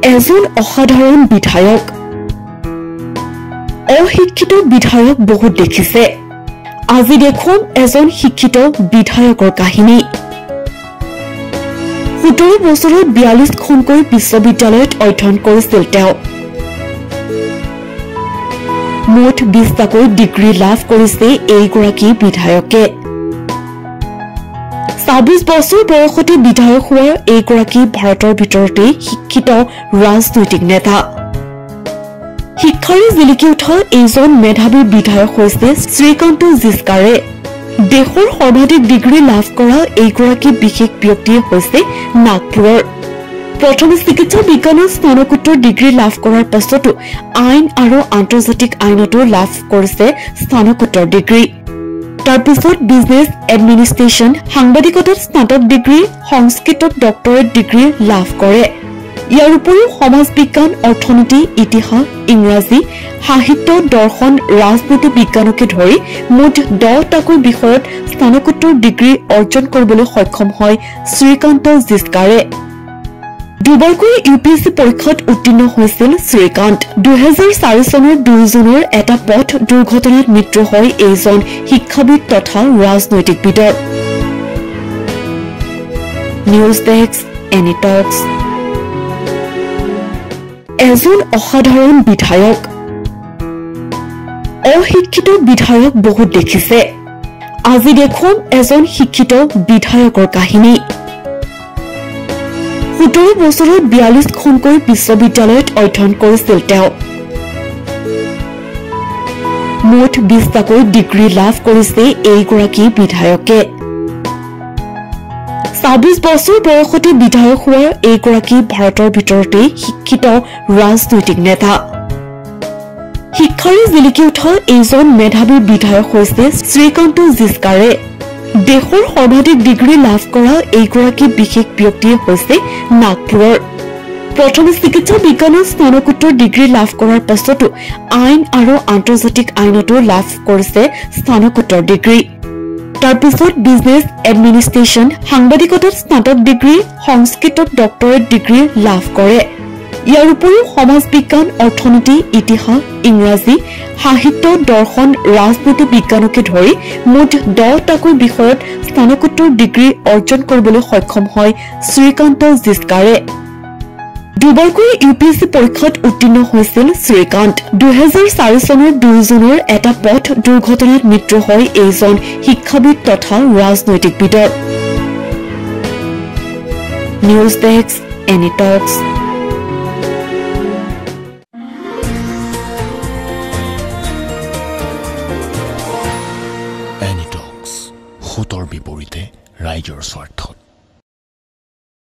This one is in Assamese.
এজন অসাধাৰণ বিধায়ক অশিক্ষিত বিধায়ক বহুত দেখিছে আজি দেখুন এজন শিক্ষিত বিধায়কৰ কাহিনী 17 বছৰত 42খনকৈ বিশ্ববিদ্যালয়ত অধ্যয়ন কৰিছিল তেওঁ মুঠ 20টাকৈ ডিগ্ৰী লাভ কৰিছে এইগৰাকী বিধায়কে 26 বছৰ বয়সতে বিধায়ক হোৱাৰ এইগৰাকী ভাৰতৰ ভিতৰতে শিক্ষিত ৰাজনৈতিক নেতা শিক্ষাৰে জিলিকি উঠা এইজন মেধাৱী বিধায়ক হৈছে শ্ৰীকান্ত জিস্কাৰে দেশৰ সৰ্বাধিক ডিগ্ৰী লাভ কৰা এইগৰাকী বিশেষ ব্যক্তি হৈছে নাগপুৰৰ প্ৰথমে চিকিৎসা বিজ্ঞানত স্নাতকোত্তৰ ডিগ্ৰী লাভ কৰাৰ পাছতো আইন আৰু আন্তৰ্জাতিক আইনতো লাভ কৰিছে স্নাতকোত্তৰ ডিগ্ৰী তাৰপিছত বিজনেছ এডমিনিষ্ট্ৰেশ্যন সাংবাদিকতাত স্নাতক ডিগ্ৰী সংস্কৃতত ডক্টৰেট ডিগ্ৰী লাভ কৰে ইয়াৰ উপৰিও সমাজ বিজ্ঞান অৰ্থনীতি ইতিহাস ইংৰাজী সাহিত্য দৰ্শন ৰাজনীতি বিজ্ঞানকে ধৰি মুঠ 10টাকৈ বিষয়ত স্নাতকোত্তৰ ডিগ্ৰী অৰ্জন কৰিবলৈ সক্ষম হয় শ্ৰীকান্ত জিস্কাৰে দুবাৰকৈ ইউপিএছচি পৰীক্ষাত উত্তীৰ্ণ হৈছিল শ্ৰীকান্ত 2004 চনৰ 2 জুনৰ এটা পথ দুৰ্ঘটনাত মৃত্যু হয় এইজন শিক্ষাবিদ তথা ৰাজনৈতিকবিদৰ নিউজ ডেস্ক এনি টক্স এজন অসাধাৰণ বিধায়ক অশিক্ষিত বিধায়ক বহুত দেখিছে আজি দেখুন এজন শিক্ষিত বিধায়কৰ কাহিনী 17 বছৰত 42খনকৈ বিশ্ববিদ্যালয়ত অধ্যয়ন কৰিছিল তেওঁ মুঠ 20টাকৈ ডিগ্ৰী লাভ কৰিছে এইগৰাকী বিধায়কে 26 বছৰ বয়সতে বিধায়ক হোৱাৰ এইগৰাকী ভাৰতৰ ভিতৰতে শিক্ষিত ৰাজনৈতিক নেতা শিক্ষাৰে জিলিকি উঠা এইজন মেধাৱী বিধায়ক হৈছে শ্ৰীকান্ত জিস্কাৰে দেশৰ সৰ্বাধিক ডিগ্ৰী লাভ কৰা এইগৰাকী বিশেষ ব্যক্তি হৈছে নাগপুৰৰ প্ৰথমে চিকিৎসা বিজ্ঞানত স্নাতকোত্তৰ ডিগ্ৰী লাভ কৰাৰ পাছতো আইন আৰু আন্তৰ্জাতিক আইনতো লাভ কৰিছে স্নাতকোত্তৰ ডিগ্ৰী তাৰপিছত বিজনেছ এডমিনিষ্ট্ৰেশ্যন সাংবাদিকতাত স্নাতক ডিগ্ৰী সংস্কৃতত ডক্টৰেট ডিগ্ৰী লাভ কৰে ইয়াৰ উপৰিও সমাজ বিজ্ঞান অৰ্থনীতি ইতিহাস ইংৰাজী সাহিত্য দৰ্শন ৰাজনীতি বিজ্ঞানকে ধৰি মুঠ 10টাকৈ বিষয়ত স্নাতকোত্তৰ ডিগ্ৰী অৰ্জন কৰিবলৈ সক্ষম হয় শ্ৰীকান্ত জিস্কাৰে দুবাৰকৈ ইউপিএছচি পৰীক্ষাত উত্তীৰ্ণ হৈছিল শ্ৰীকান্ত 2004 চনৰ 2 জুনৰ এটা পথ দুৰ্ঘটনাত মৃত্যু হয় এইজন শিক্ষাবিদ তথা ৰাজনৈতিকবিদৰ নিউজ ডেস্ক এনি টক্স এনি টক্স হুতৰ বিপৰীতে ৰাইজৰ স্বাৰ্থত